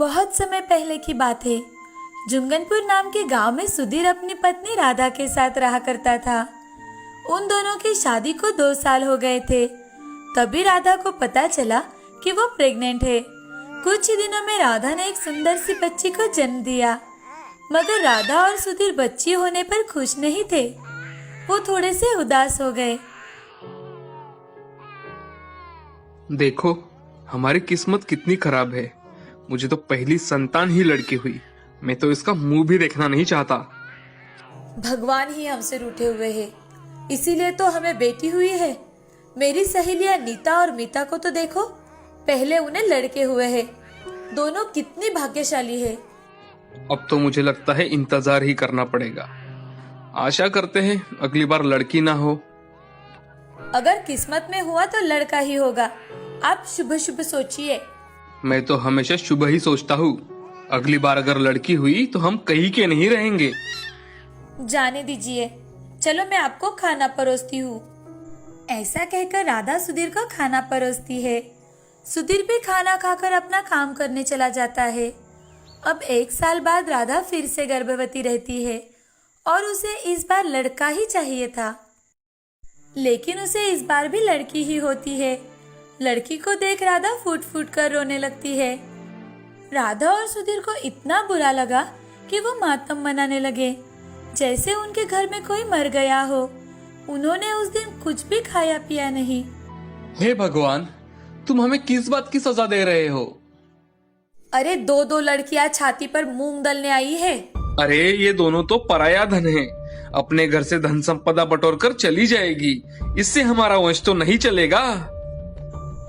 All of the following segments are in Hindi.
बहुत समय पहले की बात है। जुंगनपुर नाम के गांव में सुधीर अपनी पत्नी राधा के साथ रहा करता था। उन दोनों की शादी को 2 साल हो गए थे। तभी राधा को पता चला कि वो प्रेग्नेंट है। कुछ ही दिनों में राधा ने एक सुंदर सी बच्ची को जन्म दिया। मगर राधा और सुधीर बच्ची होने पर खुश नहीं थे। वो थोड़े से उदास हो गए। देखो, हमारी किस्मत कितनी खराब है। मुझे तो पहली संतान ही लड़की हुई। मैं तो इसका मुंह भी देखना नहीं चाहता। भगवान ही हमसे रूठे हुए हैं, इसीलिए तो हमें बेटी हुई है। मेरी सहेलियां नीता और मीता को तो देखो, पहले उन्हें लड़के हुए हैं। दोनों कितनी भाग्यशाली है। अब तो मुझे लगता है इंतजार ही करना पड़ेगा। आशा करते हैं अगली बार लड़की ना हो। अगर किस्मत में हुआ तो लड़का ही होगा। आप शुभ शुभ सोचिए। मैं तो हमेशा शुभ ही सोचता हूँ। अगली बार अगर लड़की हुई तो हम कहीं के नहीं रहेंगे। जाने दीजिए, चलो मैं आपको खाना परोसती हूँ। ऐसा कहकर राधा सुधीर को खाना परोसती है। सुधीर भी खाना खाकर अपना काम करने चला जाता है। अब 1 साल बाद राधा फिर से गर्भवती रहती है और उसे इस बार लड़का ही चाहिए था। लेकिन उसे इस बार भी लड़की ही होती है। लड़की को देख राधा फूट फूट कर रोने लगती है। राधा और सुधीर को इतना बुरा लगा कि वो मातम मनाने लगे, जैसे उनके घर में कोई मर गया हो। उन्होंने उस दिन कुछ भी खाया पिया नहीं। हे भगवान, तुम हमें किस बात की सजा दे रहे हो? अरे 2 लड़कियां छाती पर मूंग दलने आई है। अरे ये दोनों तो पराया धन है। अपने घर से धन संपदा बटोर कर चली जाएगी। इससे हमारा वंश तो नहीं चलेगा।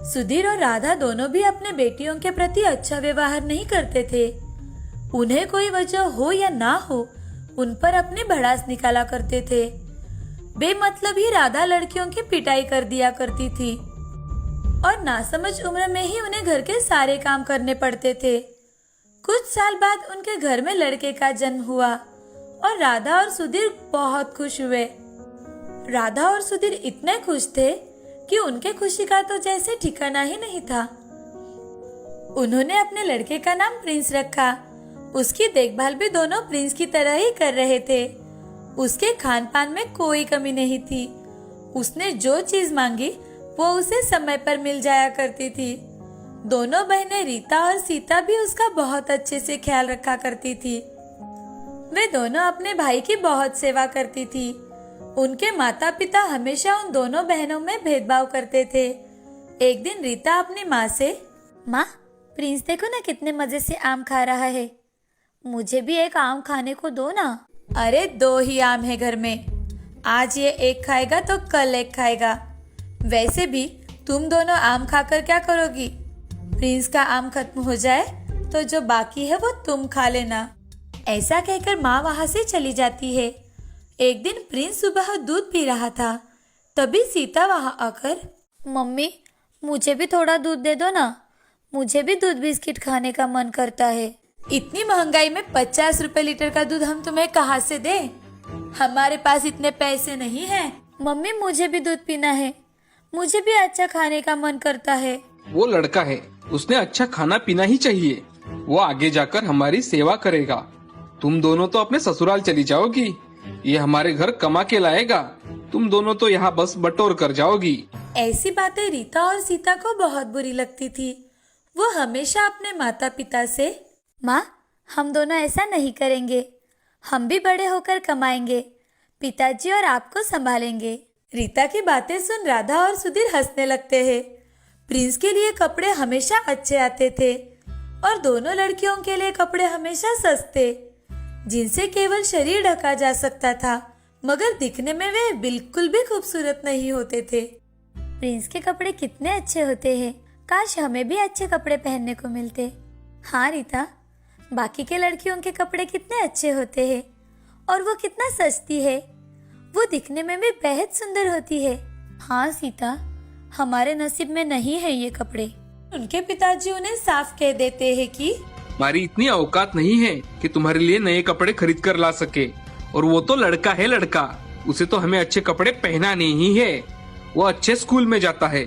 सुधीर और राधा दोनों भी अपने बेटियों के प्रति अच्छा व्यवहार नहीं करते थे। उन्हें कोई वजह हो या ना हो, उन पर अपनी भड़ास निकाला करते थे। बेमतलब ही राधा लड़कियों की पिटाई कर दिया करती थी और नासमझ उम्र में ही उन्हें घर के सारे काम करने पड़ते थे। कुछ साल बाद उनके घर में लड़के का जन्म हुआ और राधा और सुधीर बहुत खुश हुए। राधा और सुधीर इतने खुश थे कि उनके खुशी का तो जैसे ठिकाना ही नहीं था। उन्होंने अपने लड़के का नाम प्रिंस रखा। उसकी देखभाल भी दोनों प्रिंस की तरह ही कर रहे थे। उसके खान पान में कोई कमी नहीं थी। उसने जो चीज मांगी वो उसे समय पर मिल जाया करती थी। दोनों बहनें रीता और सीता भी उसका बहुत अच्छे से ख्याल रखा करती थी। वे दोनों अपने भाई की बहुत सेवा करती थी। उनके माता पिता हमेशा उन दोनों बहनों में भेदभाव करते थे। एक दिन रीता अपनी माँ से, माँ, प्रिंस देखो ना कितने मजे से आम खा रहा है, मुझे भी एक आम खाने को दो ना। अरे 2 ही आम है घर में, आज ये एक खाएगा तो कल एक खाएगा। वैसे भी तुम दोनों आम खाकर क्या करोगी? प्रिंस का आम खत्म हो जाए तो जो बाकी है वो तुम खा लेना। ऐसा कहकर माँ वहाँ से चली जाती है। एक दिन प्रिंस सुबह दूध पी रहा था। तभी सीता वहाँ आकर, मम्मी मुझे भी थोड़ा दूध दे दो ना, मुझे भी दूध बिस्किट खाने का मन करता है। इतनी महंगाई में 50 रुपए लीटर का दूध हम तुम्हें कहाँ से दें? हमारे पास इतने पैसे नहीं हैं। मम्मी मुझे भी दूध पीना है, मुझे भी अच्छा खाने का मन करता है। वो लड़का है, उसने अच्छा खाना पीना ही चाहिए। वो आगे जाकर हमारी सेवा करेगा। तुम दोनों तो अपने ससुराल चली जाओगी। ये हमारे घर कमा के लाएगा। तुम दोनों तो यहाँ बस बटोर कर जाओगी। ऐसी बातें रीता और सीता को बहुत बुरी लगती थी। वो हमेशा अपने माता पिता से, माँ हम दोनों ऐसा नहीं करेंगे, हम भी बड़े होकर कमाएंगे, पिताजी और आपको संभालेंगे। रीता की बातें सुन राधा और सुधीर हंसने लगते हैं। प्रिंस के लिए कपड़े हमेशा अच्छे आते थे और दोनों लड़कियों के लिए कपड़े हमेशा सस्ते, जिनसे केवल शरीर ढका जा सकता था, मगर दिखने में वे बिल्कुल भी खूबसूरत नहीं होते थे। प्रिंस के कपड़े कितने अच्छे होते हैं, काश हमें भी अच्छे कपड़े पहनने को मिलते। हाँ रीता, बाकी के लड़कियों के कपड़े कितने अच्छे होते हैं और वो कितना सस्ती है, वो दिखने में भी बेहद सुंदर होती है। हाँ सीता, हमारे नसीब में नहीं है ये कपड़े। उनके पिताजी उन्हें साफ कह देते हैं कि हमारी इतनी औकात नहीं है कि तुम्हारे लिए नए कपड़े खरीद कर ला सके। और वो तो लड़का है लड़का, उसे तो हमें अच्छे कपड़े पहनाने ही है। वो अच्छे स्कूल में जाता है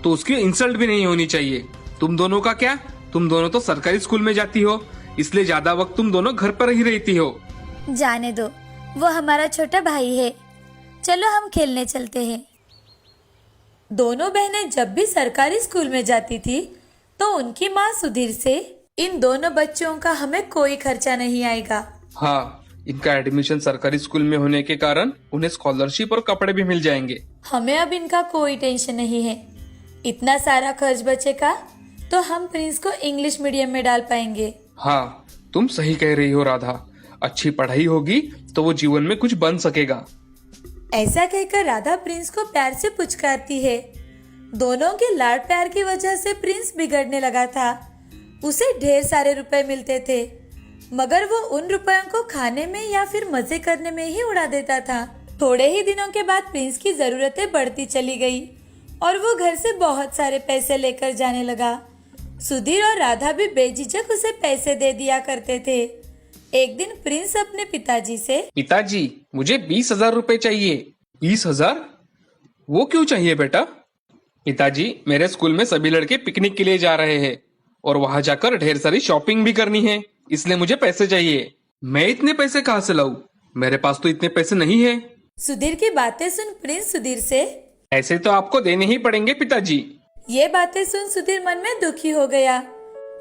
तो उसकी इंसल्ट भी नहीं होनी चाहिए। तुम दोनों का क्या, तुम दोनों तो सरकारी स्कूल में जाती हो, इसलिए ज्यादा वक्त तुम दोनों घर पर ही रहती हो। जाने दो, वो हमारा छोटा भाई है। चलो हम खेलने चलते हैं। दोनों बहनें जब भी सरकारी स्कूल में जाती थी तो उनकी माँ सुधीर से, इन दोनों बच्चों का हमें कोई खर्चा नहीं आएगा। हाँ, इनका एडमिशन सरकारी स्कूल में होने के कारण उन्हें स्कॉलरशिप और कपड़े भी मिल जाएंगे। हमें अब इनका कोई टेंशन नहीं है। इतना सारा खर्च बचेगा तो हम प्रिंस को इंग्लिश मीडियम में डाल पाएंगे। हाँ, तुम सही कह रही हो राधा। अच्छी पढ़ाई होगी तो वो जीवन में कुछ बन सकेगा। ऐसा कहकर राधा प्रिंस को प्यार से पुचकारती है। दोनों के लाड प्यार की वजह से प्रिंस बिगड़ने लगा था। उसे ढेर सारे रुपए मिलते थे, मगर वो उन रुपयों को खाने में या फिर मजे करने में ही उड़ा देता था। थोड़े ही दिनों के बाद प्रिंस की जरूरतें बढ़ती चली गई और वो घर से बहुत सारे पैसे लेकर जाने लगा। सुधीर और राधा भी बेझिझक उसे पैसे दे दिया करते थे। एक दिन प्रिंस अपने पिताजी से, पिताजी, मुझे 20,000 रुपए चाहिए। 20,000? वो क्यों चाहिए बेटा? पिताजी, मेरे स्कूल में सभी लड़के पिकनिक के लिए जा रहे हैं और वहां जाकर ढेर सारी शॉपिंग भी करनी है, इसलिए मुझे पैसे चाहिए। मैं इतने पैसे कहाँ से लाऊं? मेरे पास तो इतने पैसे नहीं है। सुधीर की बातें सुन प्रिंस सुधीर से, ऐसे तो आपको देने ही पड़ेंगे पिताजी। ये बातें सुन सुधीर मन में दुखी हो गया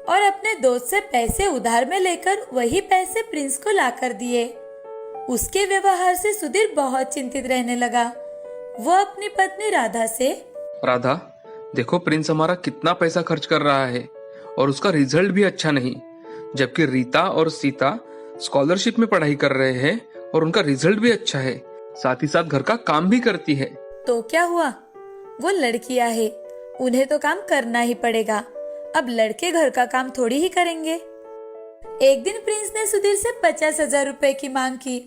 और अपने दोस्त से पैसे उधार में लेकर वही पैसे प्रिंस को लाकर दिए। उसके व्यवहार से सुधीर बहुत चिंतित रहने लगा। वो अपनी पत्नी राधा से, राधा, देखो प्रिंस हमारा कितना पैसा खर्च कर रहा है और उसका रिजल्ट भी अच्छा नहीं, जबकि रीता और सीता स्कॉलरशिप में पढ़ाई कर रहे हैं और उनका रिजल्ट भी अच्छा है, साथ ही साथ घर का काम भी करती है। तो क्या हुआ? वो लड़कियां है, उन्हें तो काम करना ही पड़ेगा। अब लड़के घर का काम थोड़ी ही करेंगे। एक दिन प्रिंस ने सुधीर से 50,000 रुपए की मांग की,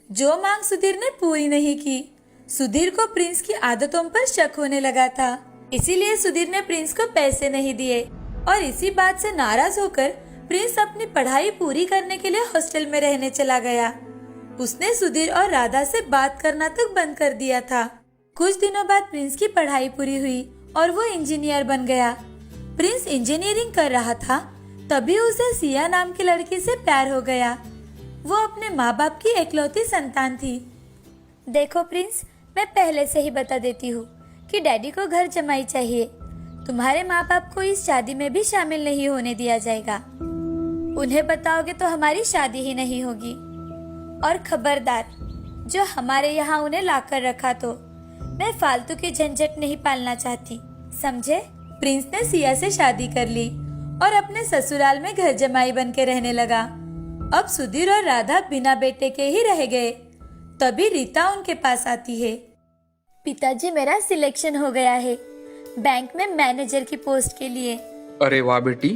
जो मांग सुधीर ने पूरी नहीं की। सुधीर को प्रिंस की आदतों पर शक होने लगा था, इसीलिए सुधीर ने प्रिंस को पैसे नहीं दिए और इसी बात से नाराज होकर प्रिंस अपनी पढ़ाई पूरी करने के लिए हॉस्टल में रहने चला गया। उसने सुधीर और राधा से बात करना तक बंद कर दिया था। कुछ दिनों बाद प्रिंस की पढ़ाई पूरी हुई और वो इंजीनियर बन गया। प्रिंस इंजीनियरिंग कर रहा था, तभी उसे सिया नाम की लड़की से प्यार हो गया। वो अपने माँ बाप की इकलौती संतान थी। देखो प्रिंस, मैं पहले से ही बता देती हूँ कि डैडी को घर जमाई चाहिए। तुम्हारे माँ बाप को इस शादी में भी शामिल नहीं होने दिया जाएगा। उन्हें बताओगे तो हमारी शादी ही नहीं होगी। और खबरदार, जो हमारे यहाँ उन्हें लाकर रखा तो मैं फालतू की झंझट नहीं पालना चाहती, समझे? प्रिंस ने सिया से शादी कर ली और अपने ससुराल में घर जमाई बन के रहने लगा। अब सुधीर और राधा बिना बेटे के ही रह गए। तभी रीता उनके पास आती है। पिताजी, मेरा सिलेक्शन हो गया है बैंक में मैनेजर की पोस्ट के लिए। अरे वाह बेटी,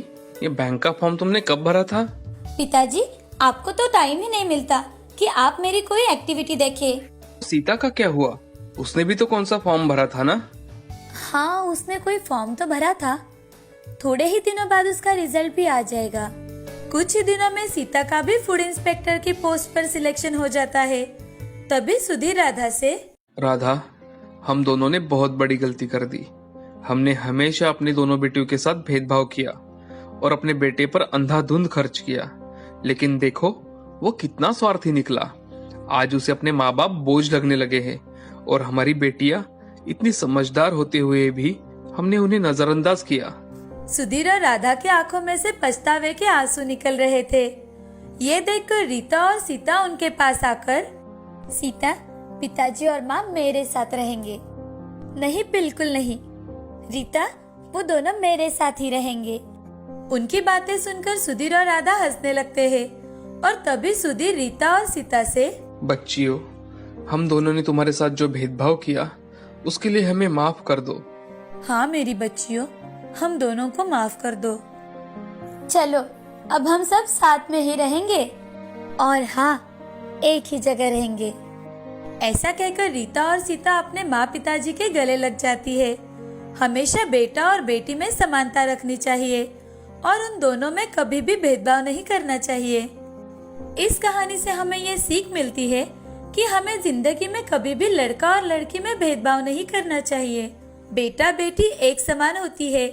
ये बैंक का फॉर्म तुमने कब भरा था? पिताजी, आपको तो टाइम ही नहीं मिलता कि आप मेरी कोई एक्टिविटी देखे। सीता का क्या हुआ? उसने भी तो कौन सा फॉर्म भरा था ना? हाँ, उसने कोई फॉर्म तो भरा था। थोड़े ही दिनों बाद उसका रिजल्ट भी आ जाएगा। कुछ ही दिनों में सीता का भी फूड इंस्पेक्टर की पोस्ट पर सिलेक्शन हो जाता है। तभी सुधीर राधा से, राधा, हम दोनों ने बहुत बड़ी गलती कर दी। हमने हमेशा अपनी दोनों बेटियों के साथ भेदभाव किया और अपने बेटे पर अंधाधुंध खर्च किया, लेकिन देखो वो कितना स्वार्थी निकला। आज उसे अपने माँ बाप बोझ लगने लगे हैं और हमारी बेटियां इतनी समझदार होते हुए भी हमने उन्हें नजरअंदाज किया। सुधीर और राधा की आंखों में से पछतावे के आंसू निकल रहे थे। ये देखकर रीता और सीता उनके पास आकर, सीता, पिताजी और माँ मेरे साथ रहेंगे। नहीं, बिल्कुल नहीं रीता, वो दोनों मेरे साथ ही रहेंगे। उनकी बातें सुनकर सुधीर और राधा हंसने लगते हैं और तभी सुधीर रीता और सीता से, बच्चियों, हम दोनों ने तुम्हारे साथ जो भेदभाव किया उसके लिए हमें माफ कर दो। हाँ मेरी बच्चियों, हम दोनों को माफ कर दो। चलो अब हम सब साथ में ही रहेंगे और हाँ, एक ही जगह रहेंगे। ऐसा कहकर रीता और सीता अपने माँ पिताजी के गले लग जाती है। हमेशा बेटा और बेटी में समानता रखनी चाहिए और उन दोनों में कभी भी भेदभाव नहीं करना चाहिए। इस कहानी से हमें ये सीख मिलती है कि हमें जिंदगी में कभी भी लड़का और लड़की में भेदभाव नहीं करना चाहिए। बेटा बेटी एक समान होती है।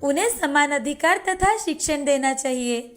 उन्हें समान अधिकार तथा शिक्षण देना चाहिए।